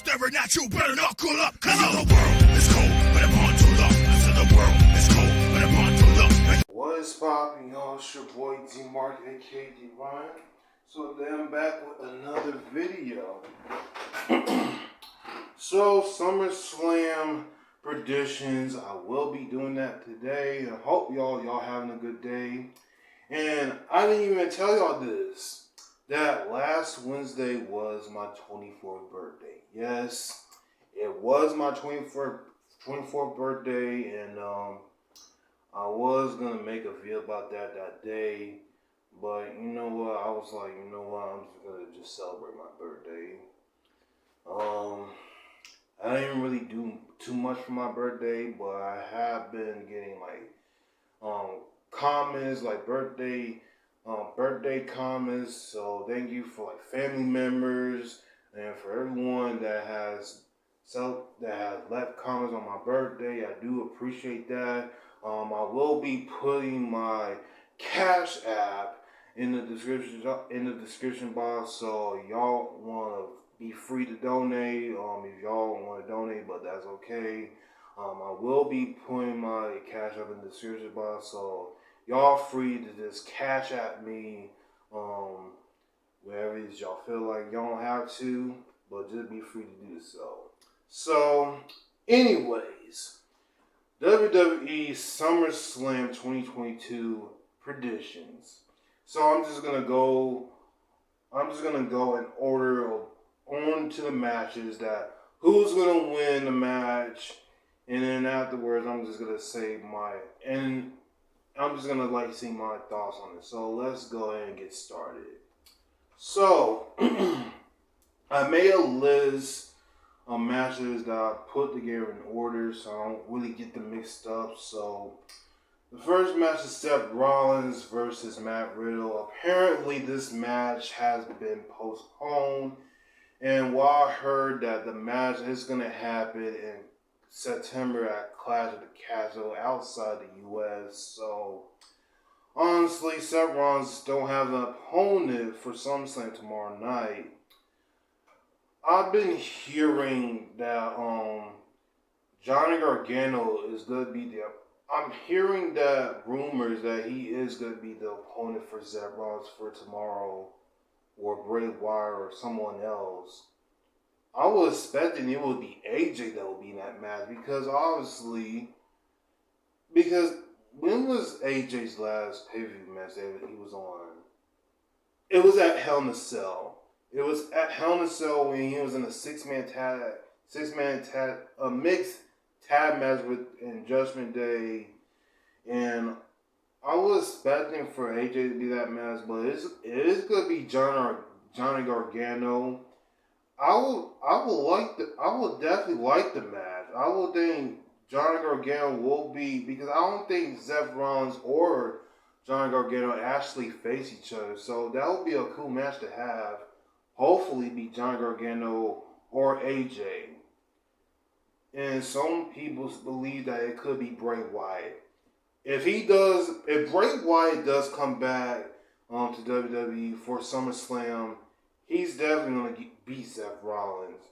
staring at you, better knuckle up. Cause the world is cold, but I'm on to luck. I said the world is cold, but I'm on to luck. What is poppin', y'all? It's your boy D-Mark, aka D-Ryan. So today I'm back with another video. So, SummerSlam predictions. I will be doing that today. I hope y'all having a good day. And I didn't even tell y'all this, that last Wednesday was my 24th birthday. Yes, it was my 24th birthday, and I was gonna make a video about that day, but you know what? I was like, you know what? I'm just gonna celebrate my birthday. I didn't really do too much for my birthday, but I have been getting comments, like birthday comments. So thank you for family members and for everyone that has left comments on my birthday. I do appreciate that. I will be putting my Cash App in the description box, so y'all wanna be free to donate. If y'all want to donate, but that's okay. I will be putting my Cash App in the description box, so y'all free to just Cash App me wherever it is y'all feel like. Y'all don't have to, but just be free to do so. So, anyways, WWE SummerSlam 2022 predictions. So I'm just gonna go in order on to the matches, that who's gonna win the match, and then afterwards I'm just gonna say see my thoughts on it. So let's go ahead and get started. So I made a list of matches that I put together in order, so I don't really get them mixed up. So the first match is Seth Rollins versus Matt Riddle. Apparently this match has been postponed, and while I heard that the match is going to happen in September at Clash of the Castle outside the U.S., so honestly, Seth Rollins don't have an opponent for SummerSlam tomorrow night. I've been hearing that Johnny Gargano is going to be there. I'm hearing that rumors that he is going to be the opponent for Seth Rollins for tomorrow, or Bray Wyatt or someone else. I was expecting it would be AJ that would be in that match, because when was AJ's last pay-per-view match that he was on? It was at Hell in a Cell. It was at Hell in a Cell when he was in a mixed tag match in Judgment Day, and I was expecting for AJ to be that match, but it is going to be Johnny Gargano. I would definitely like the match. I would think Johnny Gargano will be, because I don't think Seth Rollins or Johnny Gargano actually face each other, so that would be a cool match to have. Hopefully be Johnny Gargano or AJ. And some people believe that it could be Bray Wyatt. If Bray Wyatt does come back to WWE for SummerSlam, he's definitely going to beat Seth Rollins.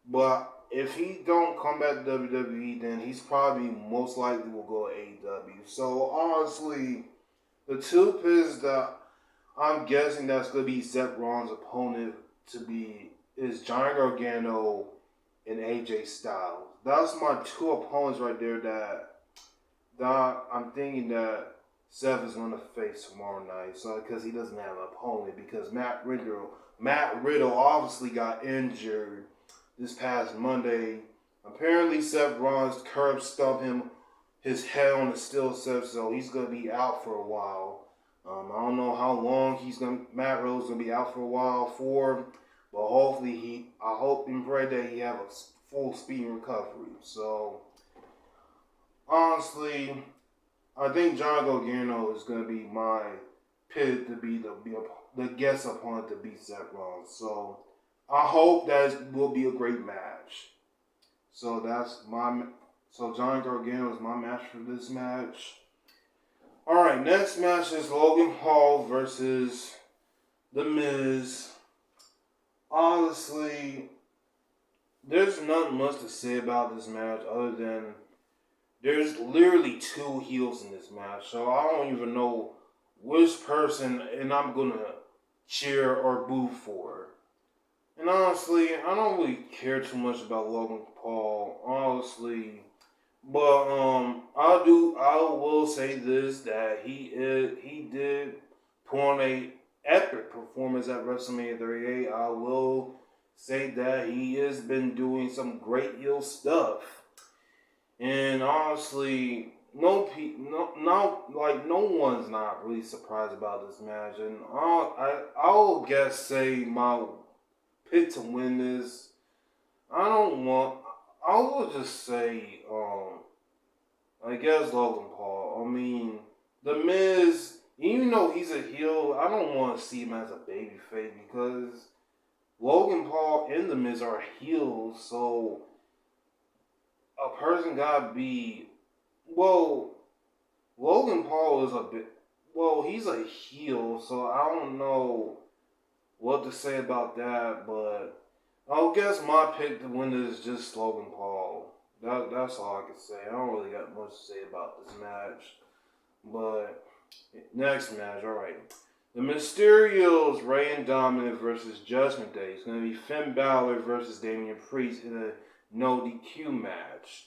But if he don't come back to WWE, then he's probably most likely will go to AEW. So honestly, the two picks that I'm guessing that's going to be Seth Rollins' opponent is Johnny Gargano and AJ Styles. That's my two opponents right there that I'm thinking that Seth is going to face tomorrow night. So because he doesn't have an opponent, because Matt Riddle obviously got injured this past Monday. Apparently Seth Rollins curb stomped his head on the steel steps, so he's going to be out for a while. I don't know how long Matt Riddle's going to be out for a while for, but hopefully I hope and pray that he have a full speed recovery. So honestly, I think Johnny Gargano is going to be my pick to be the guest opponent to beat Seth Rollins. So I hope that will be a great match. So Johnny Gargano is my match for this match. Alright, next match is Logan Paul versus The Miz. Honestly, there's not much to say about this match other than there's literally two heels in this match, so I don't even know which person and I'm gonna cheer or boo for. And honestly, I don't really care too much about Logan Paul, honestly. But I will say this, that he did put on a epic performance at WrestleMania 38. I will say that he has been doing some great heel stuff. And honestly, no one's not really surprised about this match. And I'll guess say my pick to win this. I don't want. I will just say, I guess Logan Paul. I mean, The Miz, even though he's a heel, I don't want to see him as a babyface because Logan Paul and The Miz are heels, so a person gotta be. Well, Logan Paul is a bit. Well, he's a heel, so I don't know what to say about that, but I guess my pick to win is just Logan Paul. That's all I can say. I don't really got much to say about this match. But next match, alright. The Mysterios, Rey and Dominic versus Judgment Day. It's going to be Finn Balor versus Damian Priest in a no DQ match.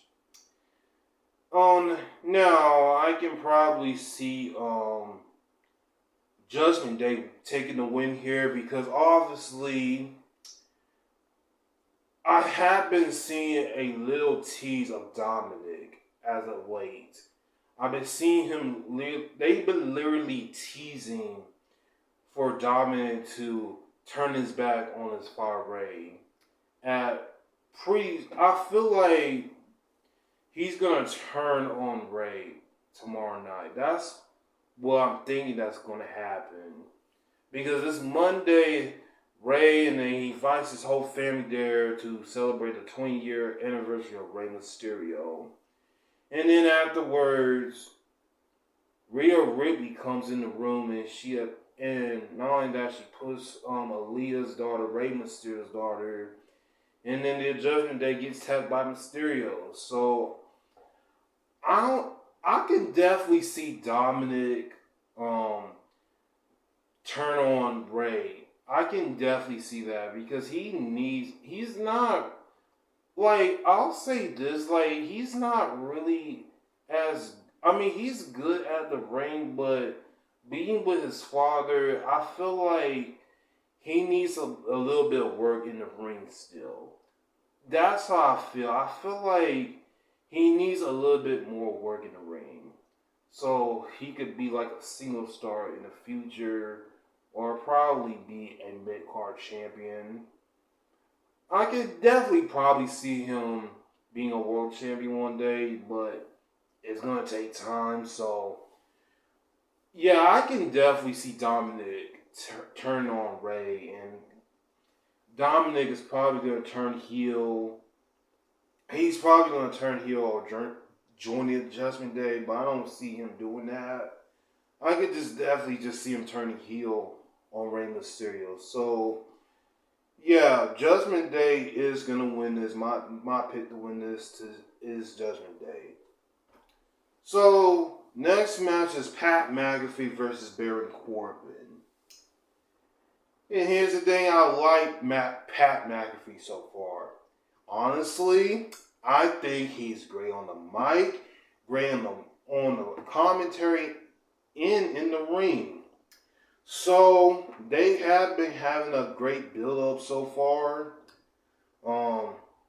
Now I can probably see Judgment Day taking the win here because obviously I have been seeing a little tease of Dominic as of late. I've been seeing him, they've been literally teasing for Dominic to turn his back on his father Ray. I feel like he's going to turn on Ray tomorrow night. That's what I'm thinking that's going to happen. Because this Monday, Ray, and then he invites his whole family there to celebrate the 20-year anniversary of Rey Mysterio. And then afterwards, Rhea Ripley comes in the room and not only that, she puts Aaliyah's daughter, Rey Mysterio's daughter, and then the Judgment Day gets tapped by Mysterio. So I can definitely see Dominic turn on Ray. I can definitely see that because he's not, like, I'll say this, like, he's not really he's good at the ring, but being with his father, I feel like he needs a little bit of work in the ring still. That's how I feel. I feel like he needs a little bit more work in the ring. So he could be like a single star in the future or probably be a mid-card champion. I could definitely probably see him being a world champion one day, but it's going to take time. So, yeah, I can definitely see Dominic turn on Ray, and Dominic is probably going to turn heel. He's probably going to turn heel or join the Judgment Day, but I don't see him doing that. I could definitely just see him turning heel on Rey Mysterio. So, yeah, Judgment Day is going to win this. My pick to win this is Judgment Day. So, next match is Pat McAfee versus Baron Corbin. And here's the thing, I like Pat McAfee so far. Honestly, I think he's great on the mic, great on the commentary, and in the ring. So, they have been having a great build-up so far.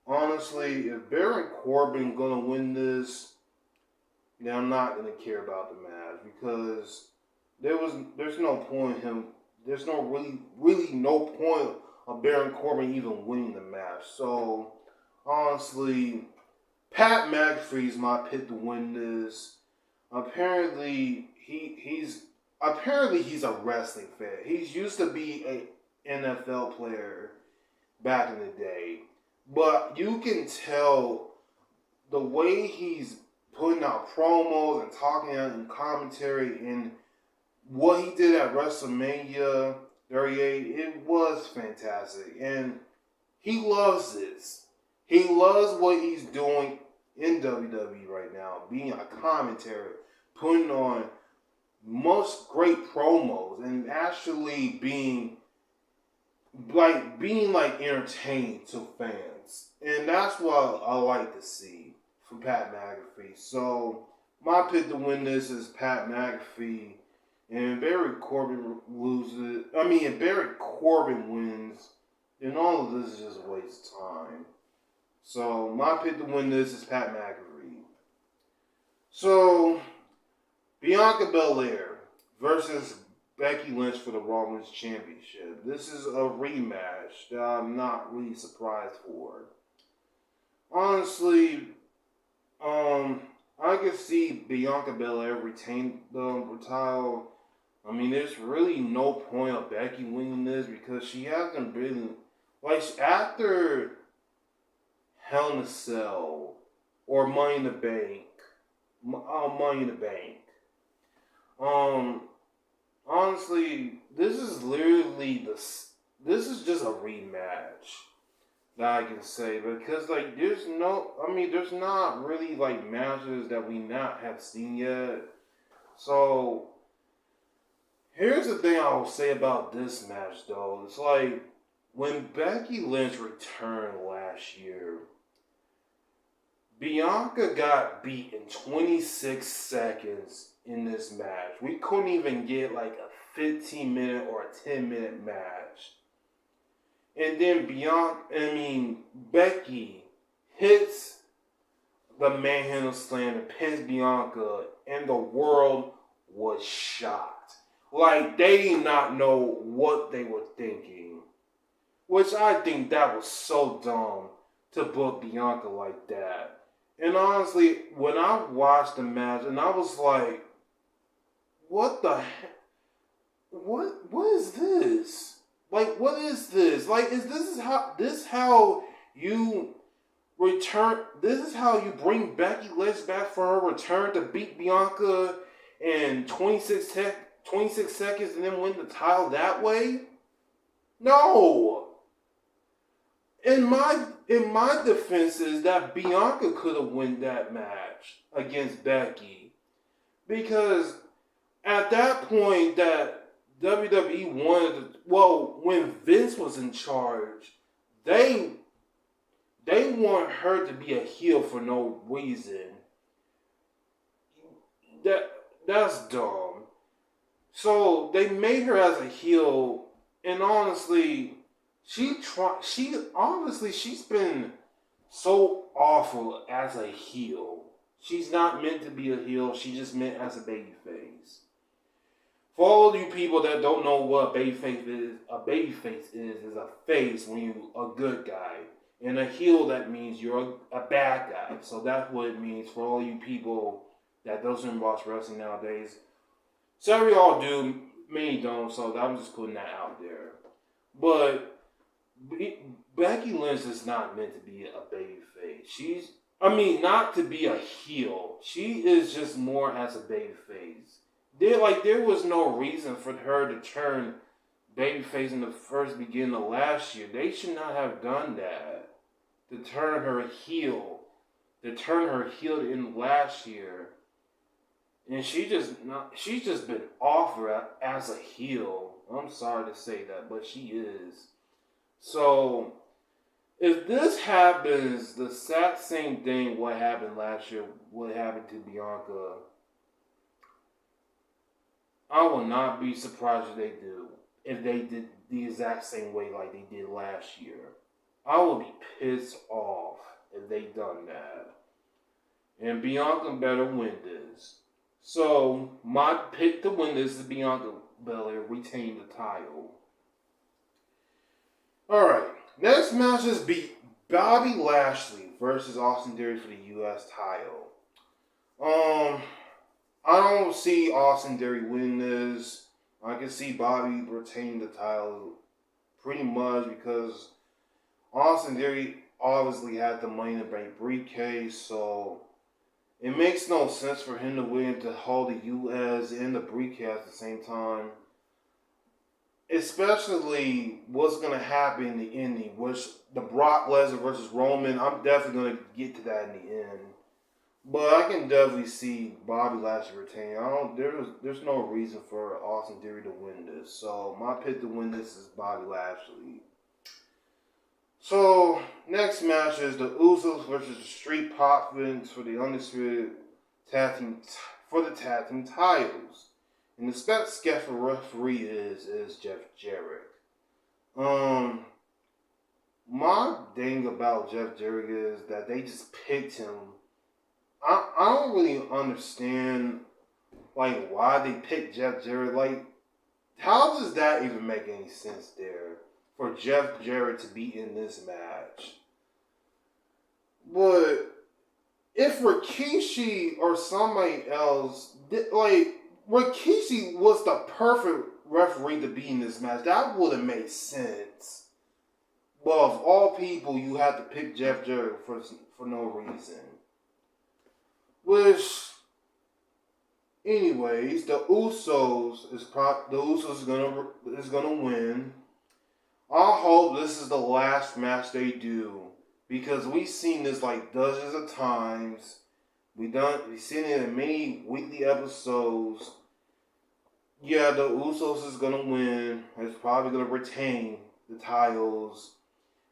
Honestly, if Baron Corbin gonna win this, then I'm not gonna care about the match because there's no point in him. There's no really no point of Baron Corbin even winning the match. So honestly, Pat McAfee is my pick to win this. Apparently he's a wrestling fan. He's used to be a NFL player back in the day. But you can tell the way he's putting out promos and talking out in commentary and what he did at WrestleMania 38, it was fantastic. And he loves this. He loves what he's doing in WWE right now, being a commentator, putting on most great promos, and actually being entertaining to fans. And that's what I like to see from Pat McAfee. So my pick to win this is Pat McAfee. And Barry Corbin loses. If Barry Corbin wins, then all of this is just a waste of time. So my pick to win this is Pat McAfee. So Bianca Belair versus Becky Lynch for the Rollins Championship. This is a rematch that I'm not really surprised for. Honestly, I can see Bianca Belair retain the title. There's really no point of Becky winning this because she hasn't been after Hell in a Cell or Money in the Bank. Honestly, this is just a rematch that I can say because there's not really matches that we not have seen yet. So here's the thing I will say about this match though. It's when Becky Lynch returned last year, Bianca got beat in 26 seconds in this match. We couldn't even get a 15-minute or a 10-minute match. And then Becky hits the manhandle slam and pins Bianca, and the world was shocked. They did not know what they were thinking. Which I think that was so dumb to book Bianca like that. And honestly, when I watched the match, and I was like, what the heck? What is this? What is this? This is how you return? This is how you bring Becky Lynch back for her return to beat Bianca in 26 seconds and then win the title that way? No! In my defense is that Bianca could have won that match against Becky. Because at that point that WWE when Vince was in charge, they want her to be a heel for no reason. That's dumb. So they made her as a heel, and honestly, she's been so awful as a heel. She's not meant to be a heel. She's just meant as a babyface. For all you people that don't know what a babyface is a face when you're a good guy. And a heel, that means you're a bad guy. So that's what it means for all you people that doesn't watch wrestling nowadays. Some of y'all do, many don't, so I'm just putting that out there. But Becky Lynch is not meant to be a babyface. Not to be a heel. She is just more as a babyface. There was no reason for her to turn babyface in the first beginning of last year. They should not have done that. To turn her heel in last year. And she's just been awful as a heel. I'm sorry to say that, but she is. So, if this happens, the exact same thing what happened last year, what happened to Bianca, I will not be surprised if they did the exact same way like they did last year. I will be pissed off if they done that. And Bianca better win this. So, my pick to win this is Bianca Belair retain the title. Alright, next match is Bobby Lashley versus Austin Theory for the U.S. title. I don't see Austin Theory win this. I can see Bobby retain the title pretty much because Austin Theory obviously had the Money in the Bank briefcase, so it makes no sense for him to win to hold the U.S. and the briefcase at the same time. especially what's going to happen in the ending, which the Brock Lesnar versus Roman, I'm definitely going to get to that in the end. But I can definitely see Bobby Lashley retaining. There's no reason for Austin Theory to win this. So my pick to win this is Bobby Lashley. So next match is the Usos versus the Street Profits for the undisputed tag team titles. And the special referee is Jeff Jarrett. My thing about Jeff Jarrett is that they just picked him. I don't really understand like why they picked Jeff Jarrett. Like, how does that even make any sense there for Jeff Jarrett to be in this match? But if Rikishi or somebody else like Rikishi was the perfect referee to be in this match, that would have made sense. But of all people, you have to pick Jeff Jarrett for no reason. Which, anyways, the Usos is gonna win. I hope this is the last match they do, because we've seen this like dozens of times. We've seen it in many weekly episodes. Yeah, the Usos is gonna win. It's probably gonna retain the titles.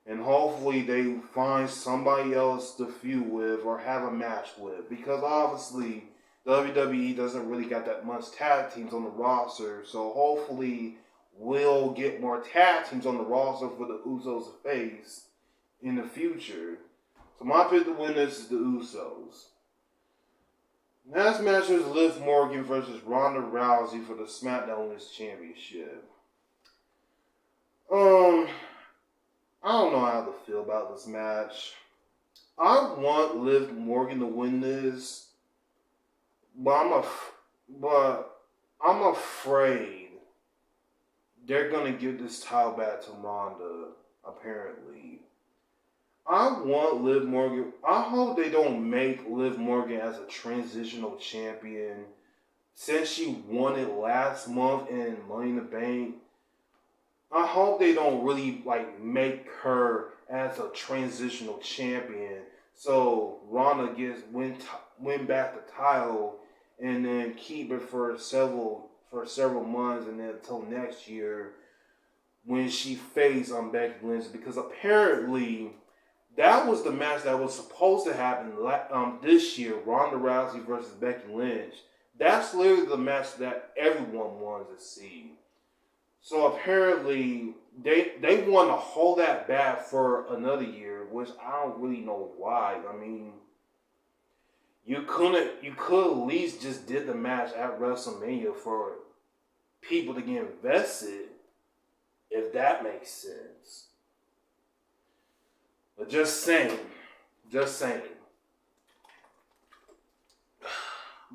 And hopefully they find somebody else to feud with or have a match with. Because obviously WWE doesn't really got that much tag teams on the roster. So hopefully we'll get more tag teams on the roster for the Usos to face in the future. So my pick to win this is the Usos. Next match is Liv Morgan versus Ronda Rousey for the SmackDown Women's Championship. I don't know how to feel about this match. I want Liv Morgan to win this, but I'm afraid they're gonna give this title back to Ronda. Apparently, I want Liv Morgan. I hope they don't make Liv Morgan as a transitional champion, since she won it last month in Money in the Bank. I hope they don't really like make her as a transitional champion, so Ronda win back the title and then keep it for several months, and then until next year when she faced Becky Lynch, because apparently that was the match that was supposed to happen this year, Ronda Rousey versus Becky Lynch. That's literally the match that everyone wanted to see. So apparently they want to hold that back for another year, which I don't really know why. I mean, you could at least just did the match at WrestleMania for people to get invested, if that makes sense. But just saying.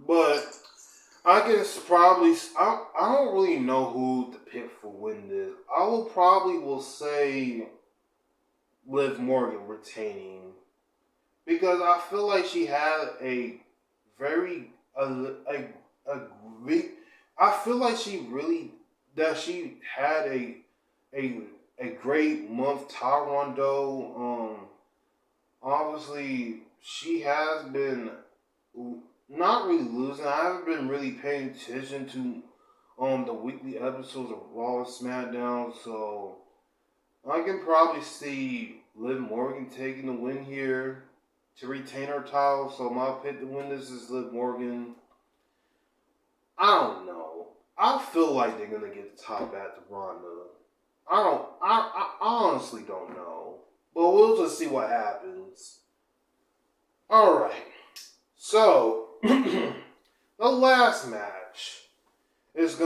But I guess probably, I don't really know who to pick for win this. I will say Liv Morgan retaining, because I feel like she had I feel like she had a great month Taekwondo. Obviously she has been not really losing. I haven't been really paying attention to the weekly episodes of Raw and SmackDown, so I can probably see Liv Morgan taking the win here to retain her title. So my pick to win this is Liv Morgan. I don't know. I feel like they're gonna get the title back to Ronda. I honestly don't know, but we'll just see what happens. All right. So the last match is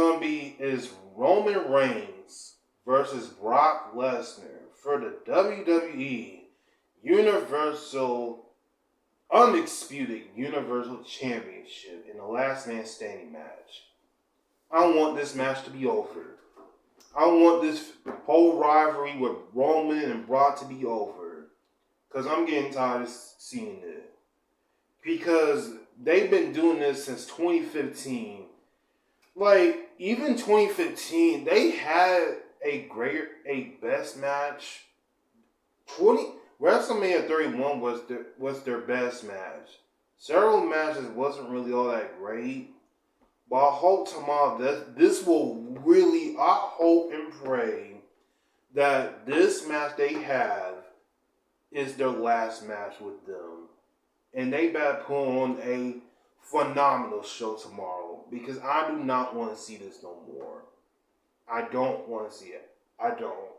Roman Reigns versus Brock Lesnar for the WWE Undisputed Universal Championship in the last man standing match. I want this match to be over. I want this whole rivalry with Roman and Brock to be over, because I'm getting tired of seeing it. Because they've been doing this since 2015. Like, even 2015, they had a best match. WrestleMania 31 was their best match. Several matches wasn't really all that great. But I hope tomorrow this will really, I hope and pray that this match they have is their last match with them. And they better put on a phenomenal show tomorrow. Because I do not want to see this no more. I don't want to see it. I don't.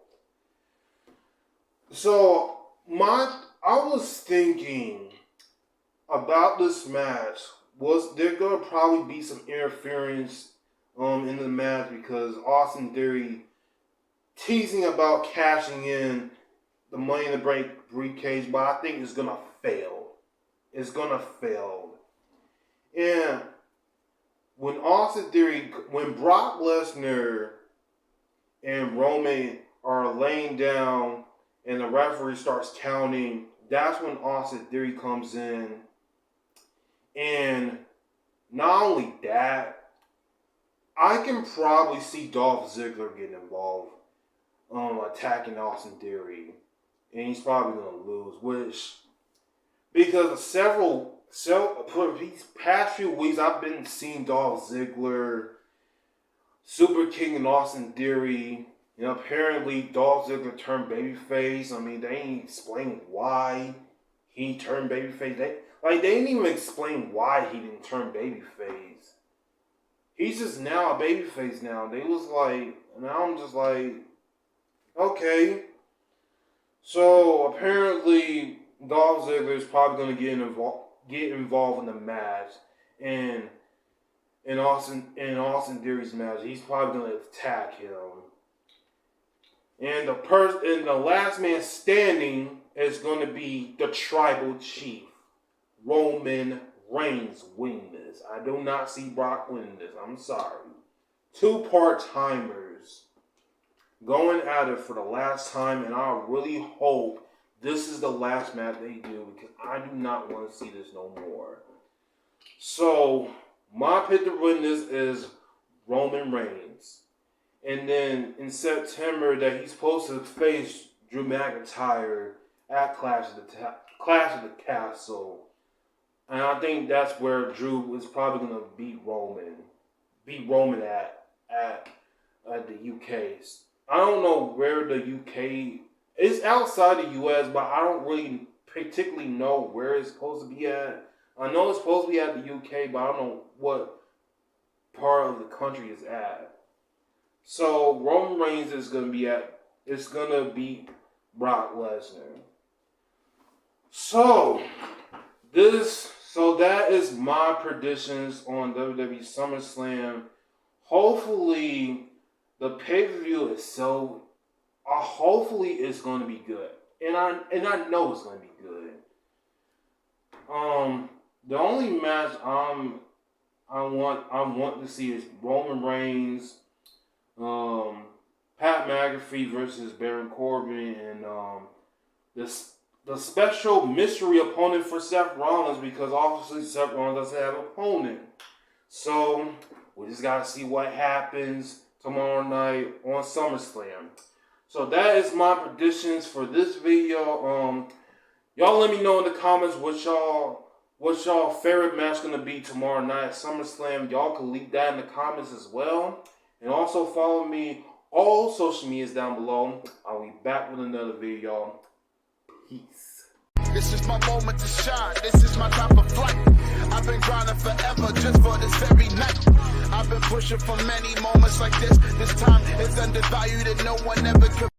So, I was thinking about this match. Was there gonna probably be some interference in the match because Austin Theory teasing about cashing in the Money in the Bank briefcase, but I think it's gonna fail. It's gonna fail. And when Brock Lesnar and Roman are laying down and the referee starts counting, that's when Austin Theory comes in. And not only that, I can probably see Dolph Ziggler getting involved, attacking Austin Theory. And he's probably going to lose, because for these past few weeks, I've been seeing Dolph Ziggler Super King and Austin Theory. And apparently Dolph Ziggler turned babyface. I mean, they ain't explain why he turned babyface. They didn't even explain why he didn't turn babyface. He's just now a babyface now. They was like, now I'm just like, okay. So apparently Dolph Ziggler is probably going to get involved in the match, and in Austin Theory's match, he's probably going to attack him. And the last man standing is going to be the tribal chief, Roman Reigns, winning this. I do not see Brock winning this. I'm sorry. 2 part-timers going at it for the last time, and I really hope this is the last match they do, because I do not want to see this no more. So, my pick to win this is Roman Reigns. And then in September, that he's supposed to face Drew McIntyre at Clash of the Castle. And I think that's where Drew is probably going to beat Roman at the UK. I don't know where the UK is, outside the US, but I don't really particularly know where it's supposed to be at. I know it's supposed to be at the UK, but I don't know what part of the country it's at. So Roman Reigns is going to beat Brock Lesnar. So that is my predictions on WWE SummerSlam. Hopefully the pay-per-view itself, hopefully it's going to be good. And I know it's going to be good. The only match I want to see is Roman Reigns, Pat McAfee versus Baron Corbin, and the special mystery opponent for Seth Rollins, because obviously Seth Rollins doesn't have an opponent. So we just gotta see what happens tomorrow night on SummerSlam. So that is my predictions for this video. Y'all let me know in the comments what y'all favorite match gonna be tomorrow night at SummerSlam. Y'all can leave that in the comments as well. And also follow me all social medias down below. I'll be back with another video. Peace. This is my moment to shine. This is my time of flight. I've been grinding forever just for this very night. I've been pushing for many moments like this. This time is undervalued and no one ever could.